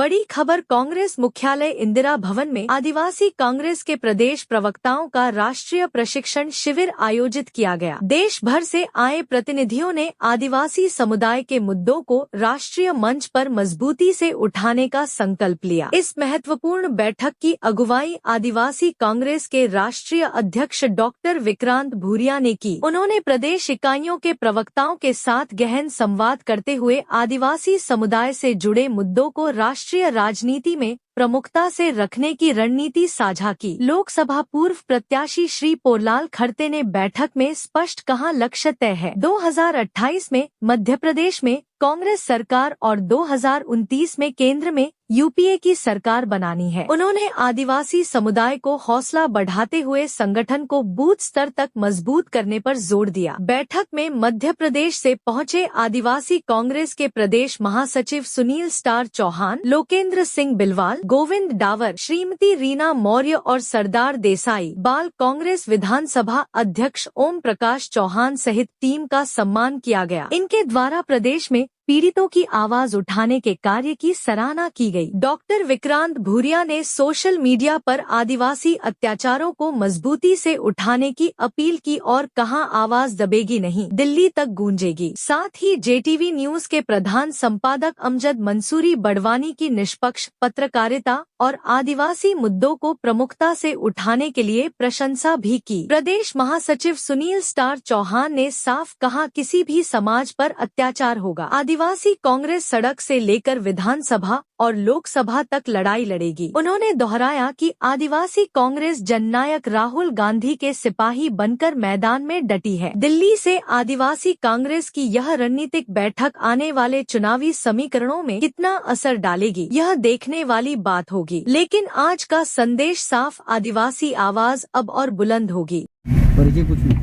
बड़ी खबर। कांग्रेस मुख्यालय इंदिरा भवन में आदिवासी कांग्रेस के प्रदेश प्रवक्ताओं का राष्ट्रीय प्रशिक्षण शिविर आयोजित किया गया। देश भर से आए प्रतिनिधियों ने आदिवासी समुदाय के मुद्दों को राष्ट्रीय मंच पर मजबूती से उठाने का संकल्प लिया। इस महत्वपूर्ण बैठक की अगुवाई आदिवासी कांग्रेस के राष्ट्रीय अध्यक्ष डॉक्टर विक्रांत भूरिया ने की। उन्होंने प्रदेश इकाइयों के प्रवक्ताओं के साथ गहन संवाद करते हुए आदिवासी समुदाय से जुड़े मुद्दों को राष्ट्रीय राजनीति में प्रमुखता से रखने की रणनीति साझा की। लोकसभा पूर्व प्रत्याशी श्री पोरलाल खड़ते ने बैठक में स्पष्ट कहा, लक्ष्य तय है। 2028 में मध्य प्रदेश में कांग्रेस सरकार और 2029 में केंद्र में यूपीए की सरकार बनानी है। उन्होंने आदिवासी समुदाय को हौसला बढ़ाते हुए संगठन को बूथ स्तर तक मजबूत करने पर जोर दिया। बैठक में मध्य प्रदेश से पहुंचे आदिवासी कांग्रेस के प्रदेश महासचिव सुनील स्टार चौहान, लोकेंद्र सिंह बिलवाल, गोविंद डावर, श्रीमती रीना मौर्य और सरदार देसाई, बाल कांग्रेस विधानसभा अध्यक्ष ओम प्रकाश चौहान सहित टीम का सम्मान किया गया। इनके द्वारा प्रदेश में पीड़ितों की आवाज उठाने के कार्य की सराहना की गई। डॉक्टर विक्रांत भूरिया ने सोशल मीडिया पर आदिवासी अत्याचारों को मजबूती से उठाने की अपील की और कहा, आवाज दबेगी नहीं, दिल्ली तक गूंजेगी। साथ ही जेटीवी न्यूज के प्रधान संपादक अमजद मंसूरी बड़वानी की निष्पक्ष पत्रकारिता और आदिवासी मुद्दों को प्रमुखता से उठाने के लिए प्रशंसा भी की। प्रदेश महासचिव सुनील स्टार चौहान ने साफ कहा, किसी भी समाज पर अत्याचार होगा, आदिवासी कांग्रेस सड़क से लेकर विधानसभा और लोकसभा तक लड़ाई लड़ेगी। उन्होंने दोहराया कि आदिवासी कांग्रेस जननायक राहुल गांधी के सिपाही बनकर मैदान में डटी है। दिल्ली से आदिवासी कांग्रेस की यह रणनीतिक बैठक आने वाले चुनावी समीकरणों में कितना असर डालेगी, यह देखने वाली बात होगी। लेकिन आज का संदेश साफ, आदिवासी आवाज अब और बुलंद होगी। परिचय कुछ नहीं।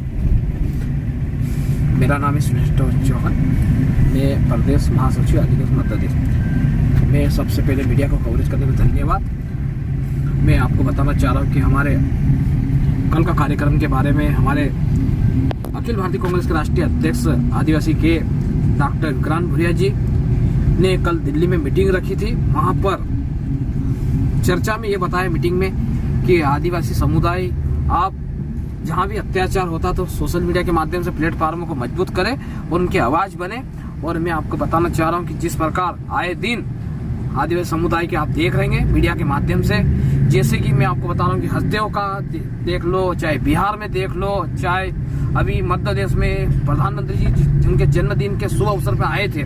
मेरा नाम है सुनील चौहान, मैं प्रदेश महासचिव आदिवासी मध्य प्रदेश। मैं सबसे पहले मीडिया को कवरेज करने में धन्यवाद। मैं आपको बताना चाह रहा हूँ कि हमारे कल का कार्यक्रम के बारे में हमारे अखिल भारतीय कांग्रेस के राष्ट्रीय अध्यक्ष आदिवासी के डॉक्टर विक्रांत भूरिया जी ने कल दिल्ली में मीटिंग रखी थी। वहाँ पर चर्चा में ये बताया मीटिंग में कि आदिवासी समुदाय आप जहाँ भी अत्याचार होता तो सोशल मीडिया के माध्यम से प्लेटफॉर्मों को मजबूत करें और उनकी आवाज बने। और मैं आपको बताना चाह रहा हूँ कि जिस प्रकार आए दिन आदिवासी समुदाय के आप देख रहेंगे मीडिया के माध्यम से, जैसे कि मैं आपको बता रहा हूँ कि हसदेव का देख लो, चाहे बिहार में देख लो, चाहे अभी मध्य प्रदेश में प्रधानमंत्री जी जिनके जन्मदिन के शुभ अवसर पर आए थे,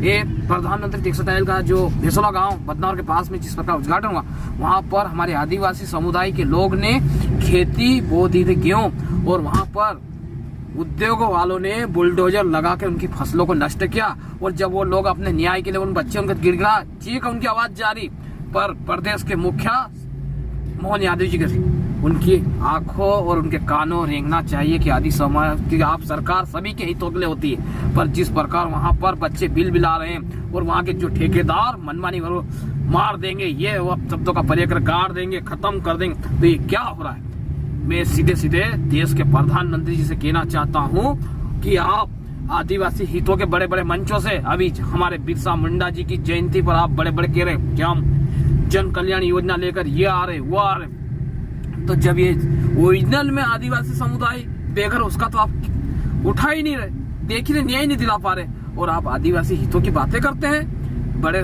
ये प्रधानमंत्री टेक्सटाइल का जो भेसला गांव बदनौर के पास में जिस प्रकार उद्घाटन हुआ, वहां पर हमारे आदिवासी समुदाय के लोग ने खेती बो दी थी, गेहूं, और वहां पर उद्योगों वालों ने बुलडोजर लगा के उनकी फसलों को नष्ट किया। और जब वो लोग अपने न्याय के लिए उन बच्चे उनका गिड़गिड़ा चीख उनकी आवाज जारी, पर प्रदेश के मुखिया मोहन यादव जी के उनकी आंखों और उनके कानों रेंगना चाहिए कि आदि समाज की आप सरकार सभी के हितों के लिए होती है। पर जिस प्रकार वहां पर बच्चे बिल बिला रहे हैं और वहां के जो ठेकेदार मनमानी मार देंगे, ये वो शब्दों का प्रयोग गाड़ देंगे, खत्म कर देंगे, तो ये क्या हो रहा है। मैं सीधे सीधे देश के प्रधानमंत्री जी से कहना चाहता हूँ कि आप आदिवासी हितों के बड़े बड़े मंचों से, अभी हमारे बिरसा मुंडा जी की जयंती पर आप बड़े बड़े कह रहे हैं कि हम जन कल्याण योजना लेकर ये आ रहे वो आ रहे, तो जब ये ओरिजिनल में आदिवासी समुदाय बेघर, उसका तो आप उठा ही नहीं रहे, देख ही न्याय नहीं दिला पा रहे, और आप आदिवासी हितों की बातें करते हैं। बड़े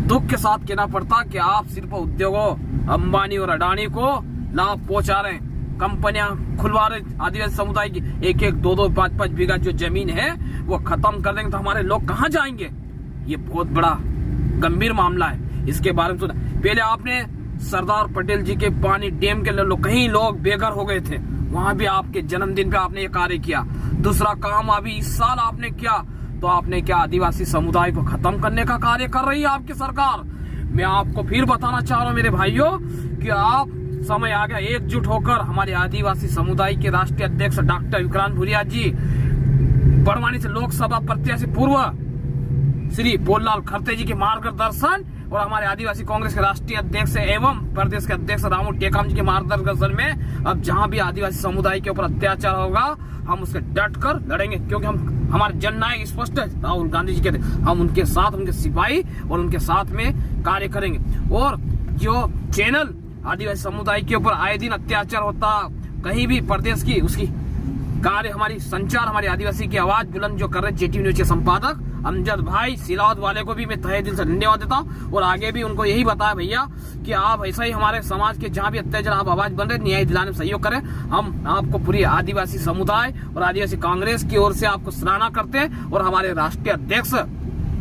दुख के साथ कहना पड़ता कि आप सिर्फ उद्योगों अंबानी और अडानी को लाभ पहुंचा रहे हैं, कंपनियां खुलवा रहे आदिवासी समुदाय की, एक एक दो दो पांच पांच बीघा जो जमीन है वो खत्म कर देंगे, तो हमारे लोग कहाँ जाएंगे। ये बहुत बड़ा गंभीर मामला है, इसके बारे में सुना। पहले आपने सरदार पटेल जी के पानी डैम के लोग, कहीं लोग बेघर हो गए थे, वहां भी आपके जन्मदिन पे आपने ये कार्य किया। दूसरा काम अभी इस साल आपने किया, तो आपने क्या आदिवासी समुदाय को खत्म करने का कार्य कर रही है आपकी सरकार। मैं आपको फिर बताना चाह रहा हूँ मेरे भाइयों कि आप समय आ गया एकजुट होकर हमारे आदिवासी समुदाय के राष्ट्रीय अध्यक्ष डॉक्टर विक्रांत भूरिया जी, बड़वानी से लोकसभा प्रत्याशी पूर्व श्री पोरलाल खड़ते जी के मार्गदर्शन और हमारे आदिवासी कांग्रेस के राष्ट्रीय अध्यक्ष एवं प्रदेश के अध्यक्ष रामू टेकाम जी के मार्गदर्शन में अब जहां भी आदिवासी समुदाय के ऊपर अत्याचार होगा, हम उसके डट कर लड़ेंगे, क्योंकि हम हमारे जननायक स्पष्ट है। राहुल गांधी जी कहते हम उनके साथ, उनके सिपाही और उनके साथ में कार्य करेंगे। और जो चैनल आदिवासी समुदाय के ऊपर आए दिन अत्याचार होता कहीं भी प्रदेश की, उसकी कार्य हमारी संचार, हमारी आदिवासी की आवाज बुलंद जो कर रहे जेटीवी न्यूज के संपादक अमजद भाई सिलावत वाले को भी मैं तहे दिल से धन्यवाद देता हूँ। और आगे भी उनको यही बताया भैया कि आप ऐसा ही हमारे समाज के जहाँ भी अत्याचार आप आवाज बन रहे, न्याय दिलाने में सहयोग करें। हम आपको पूरी आदिवासी समुदाय और आदिवासी कांग्रेस की ओर से आपको सराहना करते हैं। और हमारे राष्ट्रीय अध्यक्ष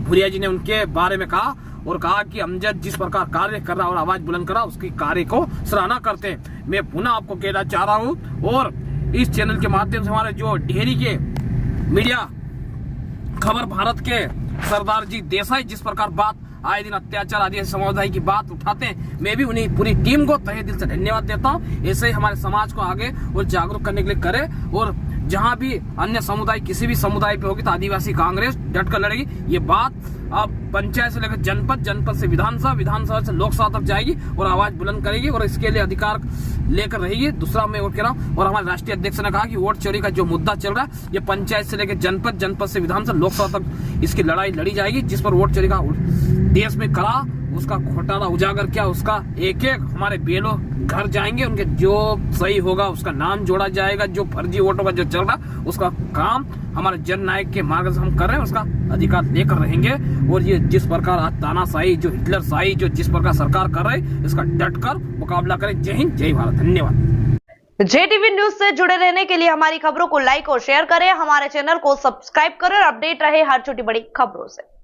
भुरिया जी ने उनके बारे में कहा और कहा कि अमजद जिस प्रकार कार्य कर रहा और आवाज बुलंद कर रहा, उसकी कार्य को सराहना करते हैं। मैं पुनः आपको कहना चाह रहा हूँ और इस चैनल के माध्यम से हमारे जो डेहरी के मीडिया खबर भारत के सरदार जी देसाई जिस प्रकार बात आए दिन अत्याचार आदिवासी समुदाय की बात उठाते हैं, मैं भी उन्हीं पूरी टीम को तहे दिल से धन्यवाद देता हूँ। ऐसे ही हमारे समाज को आगे और जागरूक करने के लिए करे। और जहाँ भी अन्य समुदाय किसी भी समुदाय पे होगी तो आदिवासी कांग्रेस डट कर लड़ेगी। ये बात अब पंचायत से लेकर जनपद, जनपद से विधानसभा, विधानसभा से लोकसभा तक जाएगी और आवाज बुलंद करेगी और इसके लिए अधिकार लेकर रहेगी। दूसरा मैं और कह रहा हूँ, और हमारे राष्ट्रीय अध्यक्ष ने कहा कि वोट चोरी का जो मुद्दा चल रहा है, ये पंचायत से लेकर जनपद, जनपद से विधानसभा, लोकसभा तक इसकी लड़ाई लड़ी जाएगी। जिस पर वोट चोरी का देश में करा, उसका घोटाला उजागर किया, उसका एक एक हमारे बेलो घर जाएंगे, उनके जो सही होगा उसका नाम जोड़ा जाएगा। जो फर्जी वोटों का जो चल रहा उसका काम हमारे जननायक के मार्ग से हम कर रहे हैं, उसका अधिकार लेकर रहेंगे। और ये जिस प्रकार आज तानाशाही, जो हिटलर शाही, जो जिस प्रकार सरकार कर रहे, इसका डट कर मुकाबला करें। जय हिंद, जय भारत, धन्यवाद। जेटीवी न्यूज से जुड़े रहने के लिए हमारी खबरों को लाइक और शेयर करें, हमारे चैनल को सब्सक्राइब करें और अपडेट रहे हर छोटी बड़ी खबरों से।